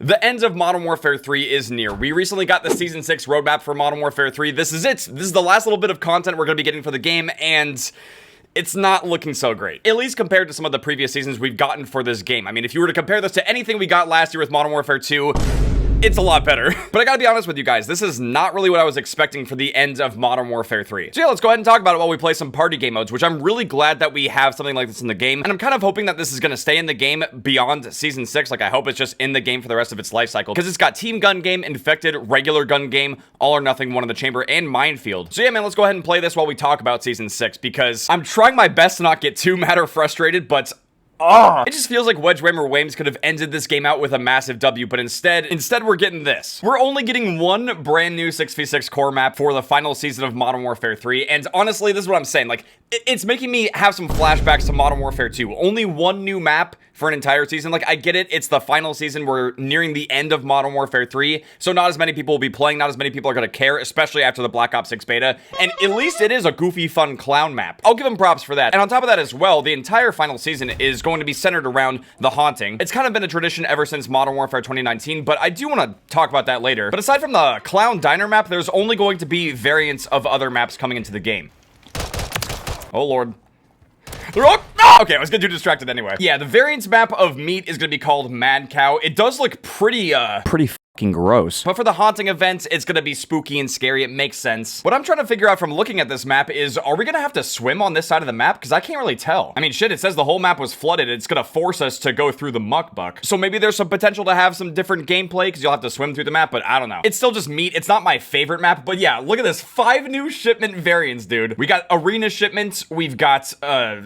The end of Modern Warfare 3 is near. We recently got the Season 6 roadmap for Modern Warfare 3. This is it. This is the last little bit of content we're going to be getting for the game, and it's not looking so great. At least compared to some of the previous seasons we've gotten for this game. I mean, if you were to compare this to anything we got last year with Modern Warfare 2, it's a lot better. But I gotta be honest with you guys, this is not really what I was expecting for the end of Modern Warfare 3. So yeah, let's go ahead and talk about it while we play some party game modes, which I'm really glad that we have something like this in the game. And I'm kind of hoping that this is gonna stay in the game beyond Season 6. Like, I hope it's just in the game for the rest of its life cycle. Because it's got Team Gun Game, Infected, Regular Gun Game, All or Nothing, One in the Chamber, and Minefield. So yeah, man, let's go ahead and play this while we talk about Season 6, because I'm trying my best to not get too mad or frustrated, but it just feels like MWIII could have ended this game out with a massive W, but instead we're getting this. We're only getting one brand new 6v6 core map for the final season of Modern Warfare 3, and honestly, this is what I'm saying. Like, it's making me have some flashbacks to Modern Warfare 2. Only one new map for an entire season. Like, I get it, it's the final season, we're nearing the end of Modern Warfare 3, so not as many people will be playing, not as many people are gonna care, especially after the Black Ops 6 beta, and at least it is a goofy, fun clown map. I'll give them props for that. And on top of that as well, the entire final season is going to be centered around the haunting. It's kind of been a tradition ever since Modern Warfare 2019, but I do want to talk about that later. But aside from the clown diner map, there's only going to be variants of other maps coming into the game. Oh lord. Okay, I was getting too distracted anyway. Yeah, the variants map of MWIII is gonna be called Mad Cow. It does look pretty fucking gross. But for the haunting event, it's gonna be spooky and scary. It makes sense. What I'm trying to figure out from looking at this map is, are we gonna have to swim on this side of the map? Because I can't really tell. I mean, shit, it says the whole map was flooded. It's gonna force us to go through the muck buck. So maybe there's some potential to have some different gameplay because you'll have to swim through the map, but I don't know. It's still just MWIII. It's not my favorite map, but yeah, look at this. 5 new shipment variants, dude. We got Arena Shipment. We've got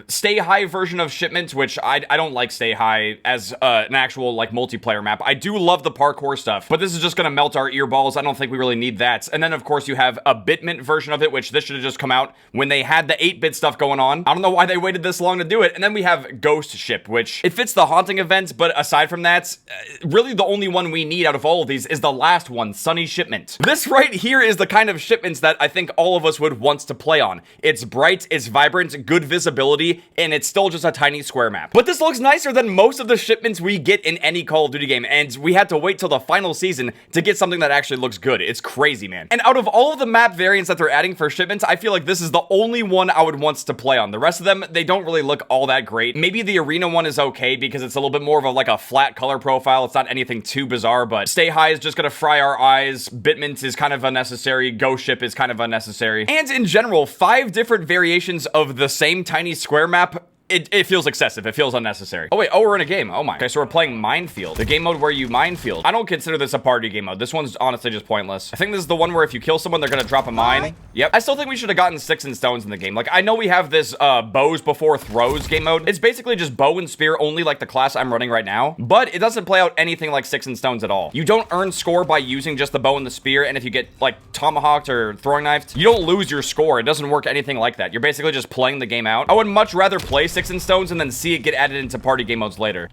Stay High version of Shipment, which I don't like Stay High as an actual, like, multiplayer map. I do love the parkour stuff, but this is just gonna melt our earballs. I don't think we really need that. And then, of course, you have a Bitmint version of it, which this should have just come out when they had the 8-bit stuff going on. I don't know why they waited this long to do it. And then we have Ghost Ship, which it fits the haunting event, but aside from that, really the only one we need out of all of these is the last one, Sunny Shipment. This right here is the kind of shipments that I think all of us would want to play on. It's bright, it's vibrant, good visibility, and it's still just a tiny square map. But this looks nicer than most of the shipments we get in any Call of Duty game, and we had to wait till the final season to get something that actually looks good. It's crazy, man. And out of all of the map variants that they're adding for shipments, I feel like this is the only one I would want to play on. The rest of them, they don't really look all that great. Maybe the arena one is okay because it's a little bit more of a flat color profile. It's not anything too bizarre, but Stay High is just gonna fry our eyes. Bitmint is kind of unnecessary. Ghost Ship is kind of unnecessary. And in general, 5 different variations of the same tiny square map, it feels excessive. It feels unnecessary. Oh wait, we're in a game. Oh my. Okay, so we're playing Minefield. The game mode where you minefield. I don't consider this a party game mode. This one's honestly just pointless. I think this is the one where if you kill someone, they're gonna drop a mine. Yep. I still think we should have gotten sticks and stones in the game. Like, I know we have this bows before throws game mode. It's basically just bow and spear only, like the class I'm running right now. But it doesn't play out anything like sticks and stones at all. You don't earn score by using just the bow and the spear, and if you get, like, tomahawked or throwing knifed, you don't lose your score. It doesn't work anything like that. You're basically just playing the game out. I would much rather play sticks and stones and then see it get added into party game modes later.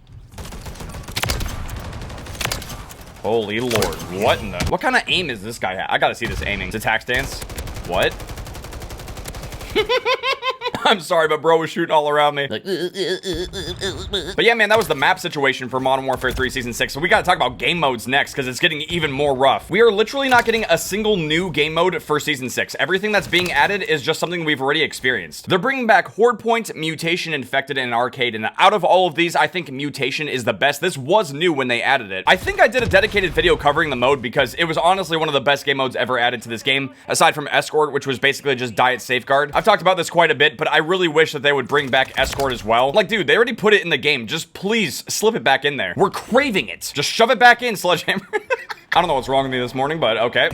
Holy lord, what kind of aim is this guy at? I gotta see this aiming. It's attack stance. What? I'm sorry, but bro was shooting all around me. But yeah, man, that was the map situation for Modern Warfare 3 Season 6. So we gotta talk about game modes next, because it's getting even more rough. We are literally not getting a single new game mode for Season 6. Everything that's being added is just something we've already experienced. They're bringing back Horde Point, Mutation, Infected, and Arcade, and out of all of these, I think Mutation is the best. This was new when they added it. I think I did a dedicated video covering the mode because it was honestly one of the best game modes ever added to this game, aside from Escort, which was basically just Diet Safeguard. I've talked about this quite a bit, but I really wish that they would bring back Escort as well. Like, dude, they already put it in the game. Just please slip it back in there. We're craving it. Just shove it back in, Sledgehammer. I don't know what's wrong with me this morning, but okay.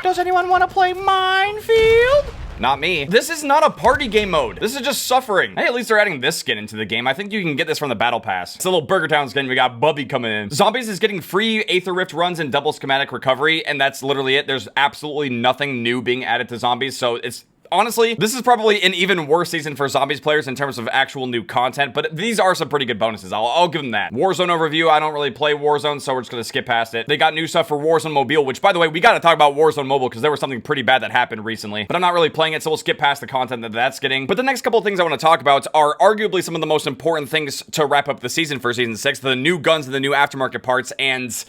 Does anyone want to play Minefield? Not me. This is not a party game mode. This is just suffering. Hey, at least they're adding this skin into the game. I think you can get this from the battle pass. It's a little Burger Town skin. We got Bubby coming in. Zombies is getting free Aether Rift runs and double schematic recovery, and that's literally it. There's absolutely nothing new being added to Zombies, so it's honestly, this is probably an even worse season for zombies players in terms of actual new content, but these are some pretty good bonuses. I'll give them that. Warzone overview, I don't really play Warzone, so we're just gonna skip past it. They got new stuff for Warzone Mobile, which, by the way, we gotta talk about Warzone Mobile because there was something pretty bad that happened recently, but I'm not really playing it, so we'll skip past the content that that's getting. But the next couple of things I want to talk about are arguably some of the most important things to wrap up the season for Season 6, the new guns and the new aftermarket parts, and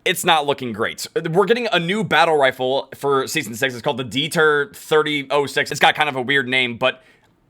it's not looking great. We're getting a new battle rifle for Season 6. It's called the Dieter 3006. It's got kind of a weird name, but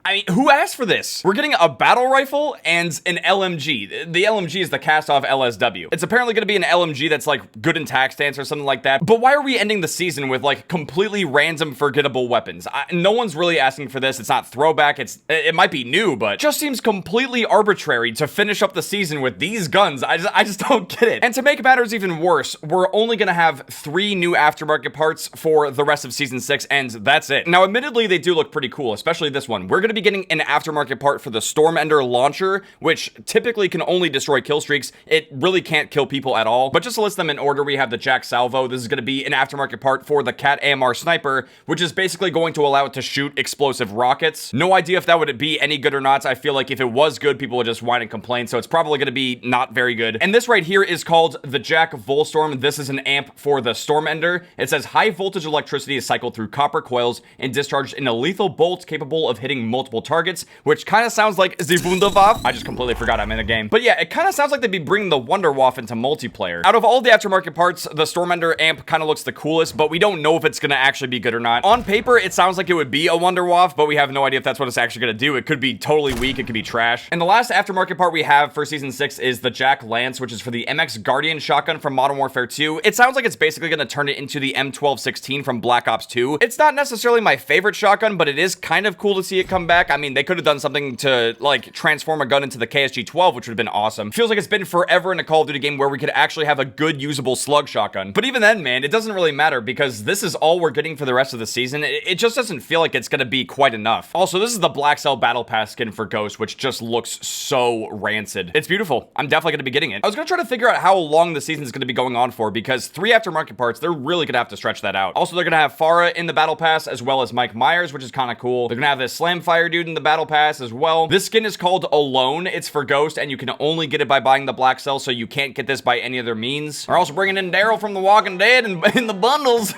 I mean, who asked for this? We're getting a battle rifle and an LMG. The LMG is the cast-off LSW. It's apparently going to be an LMG that's like good in tac stance or something like that. But why are we ending the season with like completely random forgettable weapons? No one's really asking for this. It's not throwback. It might be new, but just seems completely arbitrary to finish up the season with these guns. I just don't get it. And to make matters even worse, we're only going to have 3 new aftermarket parts for the rest of Season 6, and that's it. Now, admittedly, they do look pretty cool, especially this one. We're going to be getting an aftermarket part for the Stormender launcher, which typically can only destroy kill streaks. It really can't kill people at all. But just to list them in order, we have the Jack Salvo. This is going to be an aftermarket part for the Cat AMR Sniper, which is basically going to allow it to shoot explosive rockets. No idea if that would be any good or not. I feel like if it was good, people would just whine and complain, so it's probably going to be not very good. And this right here is called the Jack Volstorm. This is an amp for the Stormender. It says high voltage electricity is cycled through copper coils and discharged in a lethal bolt capable of hitting multiple targets, which kind of sounds like the Wunderwaffe. I just completely forgot I'm in a game. But yeah, it kind of sounds like they'd be bringing the Wunderwaffe into multiplayer. Out of all the aftermarket parts, the Stormender amp kind of looks the coolest, but we don't know if it's going to actually be good or not. On paper, it sounds like it would be a Wunderwaffe, but we have no idea if that's what it's actually going to do. It could be totally weak. It could be trash. And the last aftermarket part we have for Season 6 is the Jack Lance, which is for the MX Guardian shotgun from Modern Warfare 2. It sounds like it's basically going to turn it into the M1216 from Black Ops 2. It's not necessarily my favorite shotgun, but it is kind of cool to see it come back. I mean, they could have done something to like transform a gun into the KSG-12, which would have been awesome. Feels like it's been forever in a Call of Duty game where we could actually have a good usable slug shotgun. But even then, man, it doesn't really matter because this is all we're getting for the rest of the season. It just doesn't feel like it's going to be quite enough. Also, this is the Black Cell Battle Pass skin for Ghost, which just looks so rancid. It's beautiful. I'm definitely going to be getting it. I was going to try to figure out how long the season is going to be going on for because 3 aftermarket parts, they're really going to have to stretch that out. Also, they're going to have Farah in the Battle Pass as well as Mike Myers, which is kind of cool. They're going to have this Slamfire dude in the Battle Pass as well. This skin is called Alone. It's for Ghost, and you can only get it by buying the Black Cell, so you can't get this by any other means. We're also bringing in Daryl from The Walking Dead in the bundles.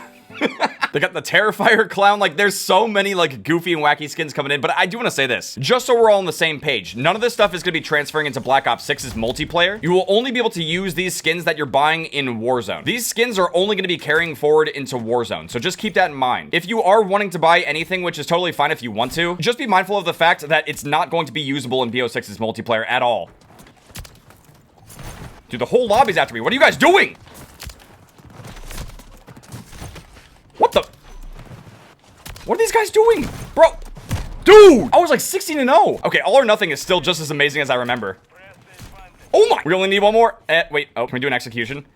They got the Terrifier clown. Like, there's so many like goofy and wacky skins coming in, but I do want to say this just so we're all on the same page. None of this stuff is going to be transferring into Black Ops 6's multiplayer. You will only be able to use these skins that you're buying in Warzone. These skins are only going to be carrying forward into Warzone, so just keep that in mind. If you are wanting to buy anything, which is totally fine if you want to, just be mindful of the fact that it's not going to be usable in BO6's multiplayer at all. Dude, the whole lobby's after me. What are you guys doing? What the? What are these guys doing? Bro. Dude! I was like 16-0. Okay, All or Nothing is still just as amazing as I remember. Oh my! We only need one more. Wait. Oh, can we do an execution?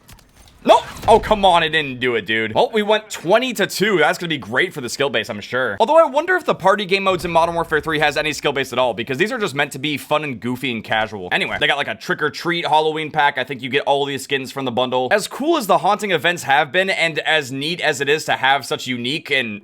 No! Oh, come on. It didn't do it, dude. Well, we went 20-2. That's gonna be great for the skill base, I'm sure. Although I wonder if the party game modes in Modern Warfare 3 has any skill base at all, because these are just meant to be fun and goofy and casual. Anyway, they got like a trick-or-treat Halloween pack. I think you get all these skins from the bundle. As cool as the haunting events have been, and as neat as it is to have such unique and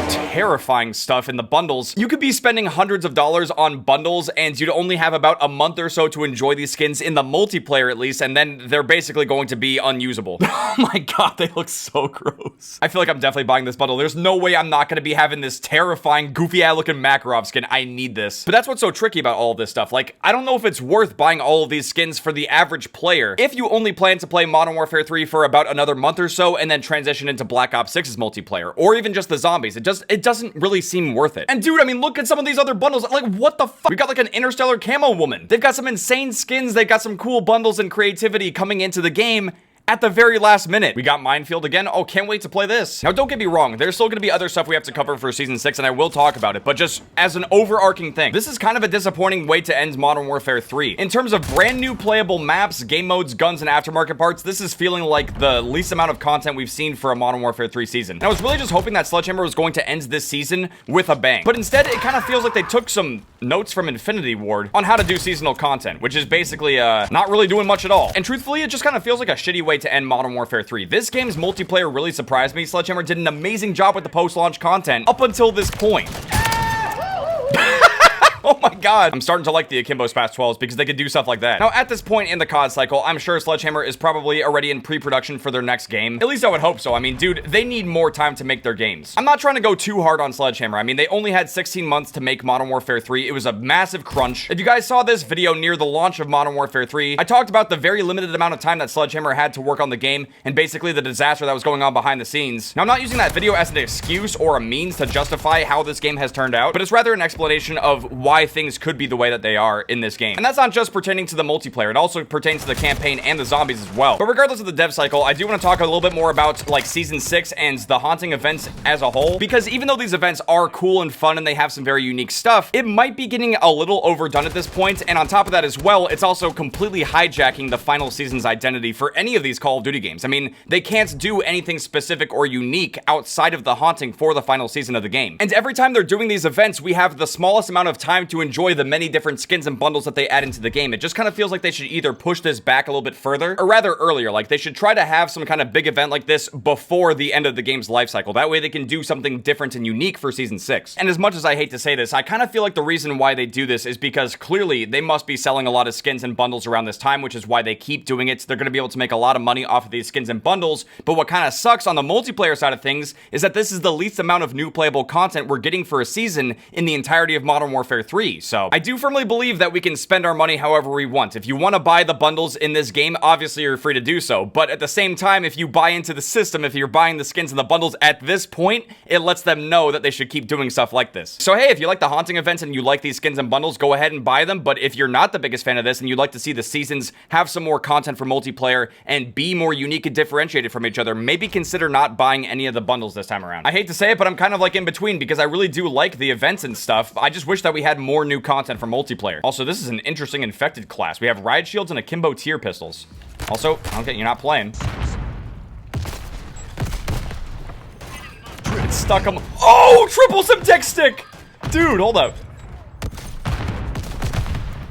terrifying stuff in the bundles, you could be spending hundreds of dollars on bundles and you'd only have about a month or so to enjoy these skins in the multiplayer at least, and then they're basically going to be unusable. Oh my god, they look so gross. I feel like I'm definitely buying this bundle. There's no way I'm not going to be having this terrifying goofy-eye looking Makarov skin. I need this. But that's what's so tricky about all of this stuff. Like, I don't know if it's worth buying all of these skins for the average player if you only plan to play Modern Warfare 3 for about another month or so and then transition into Black Ops 6's multiplayer, or even just the zombies. It doesn't really seem worth it. And dude, I mean, look at some of these other bundles. Like, what the fuck? We got like an Interstellar Camo Woman. They've got some insane skins. They've got some cool bundles and creativity coming into the game at the very last minute. We got Minefield again. Oh, can't wait to play this. Now, don't get me wrong. There's still going to be other stuff we have to cover for Season 6, and I will talk about it, but just as an overarching thing, this is kind of a disappointing way to end Modern Warfare 3. In terms of brand new playable maps, game modes, guns, and aftermarket parts, this is feeling like the least amount of content we've seen for a Modern Warfare 3 season. And I was really just hoping that Sledgehammer was going to end this season with a bang. But instead, it kind of feels like they took some notes from Infinity Ward on how to do seasonal content, which is basically not really doing much at all. And truthfully, it just kind of feels like a shitty way way to end Modern Warfare 3. This game's multiplayer really surprised me. Sledgehammer did an amazing job with the post-launch content up until this point. Oh my god. I'm starting to like the Akimbo Smash 12s because they could do stuff like that. Now, at this point in the COD cycle, I'm sure Sledgehammer is probably already in pre-production for their next game. At least I would hope so. I mean, dude, they need more time to make their games. I'm not trying to go too hard on Sledgehammer. I mean, they only had 16 months to make Modern Warfare 3. It was a massive crunch. If you guys saw this video near the launch of Modern Warfare 3, I talked about the very limited amount of time that Sledgehammer had to work on the game and basically the disaster that was going on behind the scenes. Now, I'm not using that video as an excuse or a means to justify how this game has turned out, but it's rather an explanation of why things could be the way that they are in this game. And that's not just pertaining to the multiplayer, it also pertains to the campaign and the zombies as well. But regardless of the dev cycle, I do want to talk a little bit more about like Season 6 and the haunting events as a whole, because even though these events are cool and fun and they have some very unique stuff, it might be getting a little overdone at this point. And on top of that as well, it's also completely hijacking the final season's identity for any of these Call of Duty games. I mean, they can't do anything specific or unique outside of the haunting for the final season of the game. And every time they're doing these events, we have the smallest amount of time to enjoy the many different skins and bundles that they add into the game. It just kind of feels like they should either push this back a little bit further, or rather earlier. Like, they should try to have some kind of big event like this before the end of the game's life cycle. That way they can do something different and unique for Season 6. And as much as I hate to say this, I kind of feel like the reason why they do this is because clearly they must be selling a lot of skins and bundles around this time, which is why they keep doing it. They're going to be able to make a lot of money off of these skins and bundles. But what kind of sucks on the multiplayer side of things is that this is the least amount of new playable content we're getting for a season in the entirety of Modern Warfare 3. So I do firmly believe that we can spend our money however we want. If you want to buy the bundles in this game, obviously you're free to do so. But at the same time, if you buy into the system, if you're buying the skins and the bundles at this point, it lets them know that they should keep doing stuff like this. So hey, if you like the haunting events and you like these skins and bundles, go ahead and buy them. But if you're not the biggest fan of this and you'd like to see the seasons have some more content for multiplayer and be more unique and differentiated from each other, maybe consider not buying any of the bundles this time around. I hate to say it, but I'm kind of like in between because I really do like the events and stuff. I just wish that we had more new content for multiplayer. Also, this is an interesting infected class. We have riot shields and akimbo tier pistols. Also, okay, you're not playing. It's stuck on. Oh, triple symptech stick! Dude, hold up.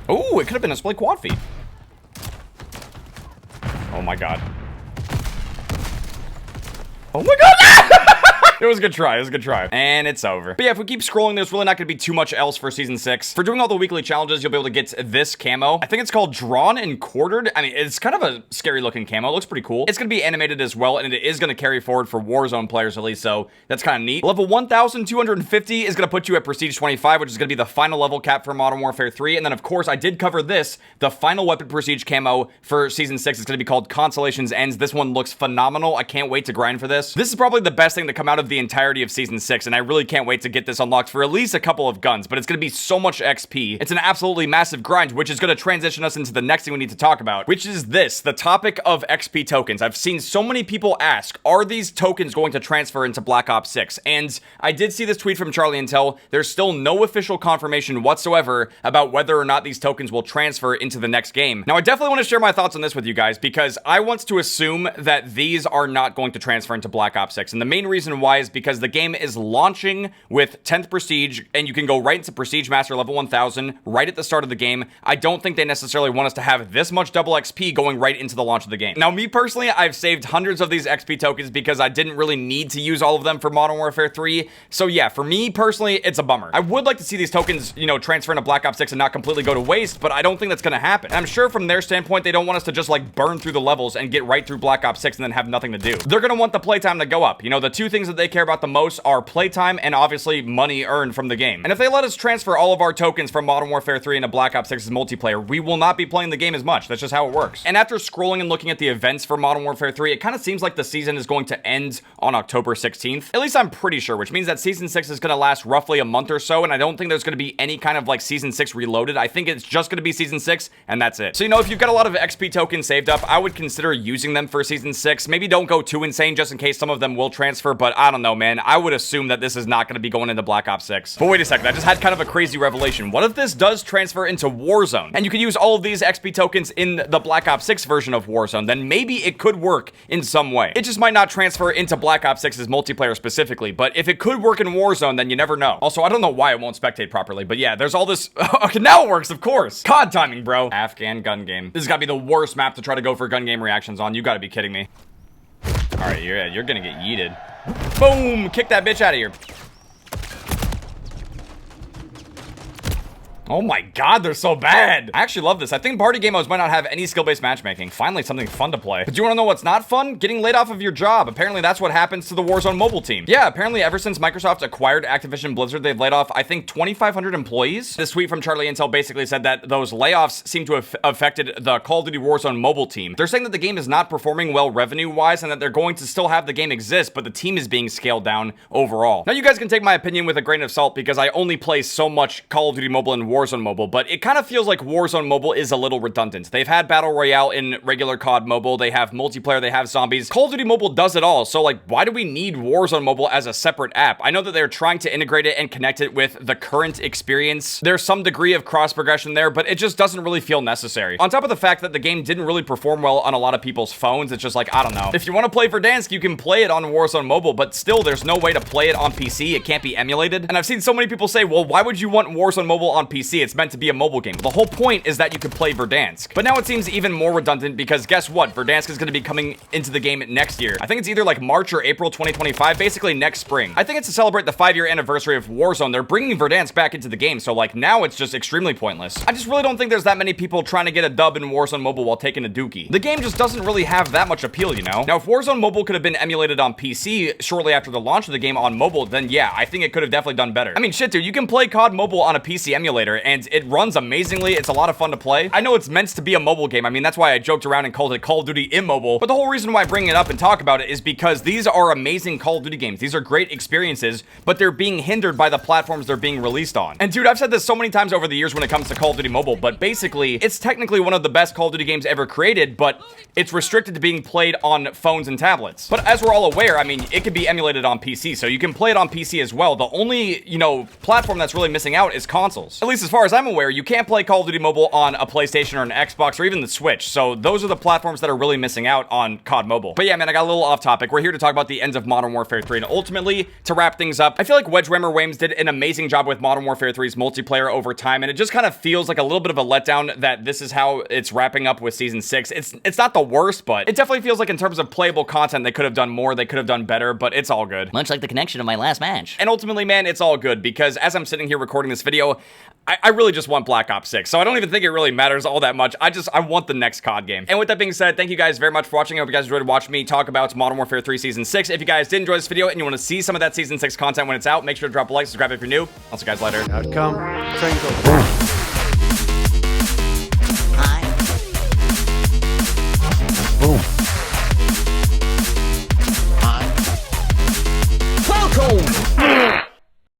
Oh, it could have been a split quad feed. Oh my god. Oh my god! It was a good try. It was a good try. And it's over. But yeah, if we keep scrolling, there's really not going to be too much else for Season 6. For doing all the weekly challenges, you'll be able to get this camo. I think it's called Drawn and Quartered. I mean, it's kind of a scary looking camo. It looks pretty cool. It's going to be animated as well, and it is going to carry forward for Warzone players at least, so that's kind of neat. Level 1,250 is going to put you at Prestige 25, which is going to be the final level cap for Modern Warfare 3. And then, of course, I did cover this. The final weapon Prestige camo for Season 6 is going to be called Consolation's Ends. This one looks phenomenal. I can't wait to grind for this. This is probably the best thing to come out of the entirety of Season 6, and I really can't wait to get this unlocked for at least a couple of guns, but it's going to be so much XP. It's an absolutely massive grind, which is going to transition us into the next thing we need to talk about, which is this, the topic of XP tokens. I've seen so many people ask, are these tokens going to transfer into Black Ops 6? And I did see this tweet from Charlie Intel. There's still no official confirmation whatsoever about whether or not these tokens will transfer into the next game. Now, I definitely want to share my thoughts on this with you guys because I want to assume that these are not going to transfer into Black Ops 6. And the main reason why is because the game is launching with 10th Prestige, and you can go right into Prestige Master level 1000 right at the start of the game. I don't think they necessarily want us to have this much double XP going right into the launch of the game. Now, me personally, I've saved hundreds of these XP tokens because I didn't really need to use all of them for Modern Warfare 3. So yeah, for me personally, it's a bummer. I would like to see these tokens, you know, transfer into Black Ops 6 and not completely go to waste, but I don't think that's going to happen. And I'm sure from their standpoint, they don't want us to just like burn through the levels and get right through Black Ops 6 and then have nothing to do. They're going to want the playtime to go up. You know, the two things that they care about the most are playtime and obviously money earned from the game. And if they let us transfer all of our tokens from Modern Warfare 3 into Black Ops 6's multiplayer, we will not be playing the game as much. That's just how it works. And after scrolling and looking at the events for Modern Warfare 3, it kind of seems like the season is going to end on October 16th. At least I'm pretty sure, which means that Season 6 is going to last roughly a month or so, and I don't think there's going to be any kind of like Season 6 reloaded. I think it's just going to be Season 6, and that's it. So, you know, if you've got a lot of XP tokens saved up, I would consider using them for Season 6. Maybe don't go too insane just in case some of them will transfer, but I don't don't know, man. I would assume that this is not going to be going into Black Ops 6. But wait a second, I just had kind of a crazy revelation. What if this does transfer into Warzone? And you can use all of these XP tokens in the Black Ops 6 version of Warzone. Then maybe it could work in some way. It just might not transfer into Black Ops 6's multiplayer specifically. But if it could work in Warzone, then you never know. Also, I don't know why it won't spectate properly. But yeah, there's all this... Okay, now it works, of course. COD timing, bro. Afghan gun game. This has got to be the worst map to try to go for gun game reactions on. You got to be kidding me. All right, you're gonna get yeeted. Boom! Kick that bitch out of here. Oh my god, they're so bad. I actually love this. I think party game modes might not have any skill-based matchmaking. Finally, something fun to play. But do you want to know what's not fun? Getting laid off of your job. Apparently, that's what happens to the Warzone mobile team. Yeah, apparently, ever since Microsoft acquired Activision Blizzard, they've laid off, I think, 2,500 employees. This tweet from Charlie Intel basically said that those layoffs seem to have affected the Call of Duty Warzone mobile team. They're saying that the game is not performing well revenue-wise and that they're going to still have the game exist, but the team is being scaled down overall. Now, you guys can take my opinion with a grain of salt because I only play so much Call of Duty Mobile and Warzone Mobile, but it kind of feels like Warzone Mobile is a little redundant. They've had Battle Royale in regular COD Mobile, they have multiplayer, they have zombies. Call of Duty Mobile does it all, so like, why do we need Warzone Mobile as a separate app? I know that they're trying to integrate it and connect it with the current experience. There's some degree of cross-progression there, but it just doesn't really feel necessary. On top of the fact that the game didn't really perform well on a lot of people's phones, it's just like, I don't know. If you want to play Verdansk, you can play it on Warzone Mobile, but still, there's no way to play it on PC. It can't be emulated. And I've seen so many people say, well, why would you want Warzone Mobile on PC? It's meant to be a mobile game. The whole point is that you could play Verdansk. But now it seems even more redundant because guess what? Verdansk is going to be coming into the game next year. I think it's either like March or April 2025, basically next spring. I think it's to celebrate the 5-year anniversary of Warzone. They're bringing Verdansk back into the game, so like now it's just extremely pointless. I just really don't think there's that many people trying to get a dub in Warzone Mobile while taking a dookie. The game just doesn't really have that much appeal, you know? Now, if Warzone Mobile could have been emulated on PC shortly after the launch of the game on mobile, then yeah, I think it could have definitely done better. I mean, shit, dude, you can play COD Mobile on a PC emulator, and it runs amazingly. It's a lot of fun to play. I know it's meant to be a mobile game. I mean, that's why I joked around and called it Call of Duty Immobile. But the whole reason why I bring it up and talk about it is because these are amazing Call of Duty games. These are great experiences, but they're being hindered by the platforms they're being released on. And dude, I've said this so many times over the years when it comes to Call of Duty Mobile, but basically, it's technically one of the best Call of Duty games ever created, but it's restricted to being played on phones and tablets. But as we're all aware, I mean, it can be emulated on PC, so you can play it on PC as well. The only, you know, platform that's really missing out is consoles. At least as far as I'm aware, you can't play Call of Duty Mobile on a PlayStation or an Xbox or even the Switch. So those are the platforms that are really missing out on COD Mobile. But yeah, man, I got a little off topic. We're here to talk about the ends of Modern Warfare 3. And ultimately, to wrap things up, I feel like Sledgehammer Games did an amazing job with Modern Warfare 3's multiplayer over time. And it just kind of feels like a little bit of a letdown that this is how it's wrapping up with Season 6. It's not the worst, but it definitely feels like in terms of playable content, they could have done more, they could have done better, but it's all good. Much like the connection of my last match. And ultimately, man, it's all good because as I'm sitting here recording this video, I really just want Black Ops 6, so I don't even think it really matters all that much. I want the next COD game. And with that being said, thank you guys very much for watching. I hope you guys enjoyed watching me talk about Modern Warfare 3 Season 6. If you guys did enjoy this video and you want to see some of that Season 6 content when it's out, make sure to drop a like, subscribe if you're new. I'll see you guys later. Outcome, triangle.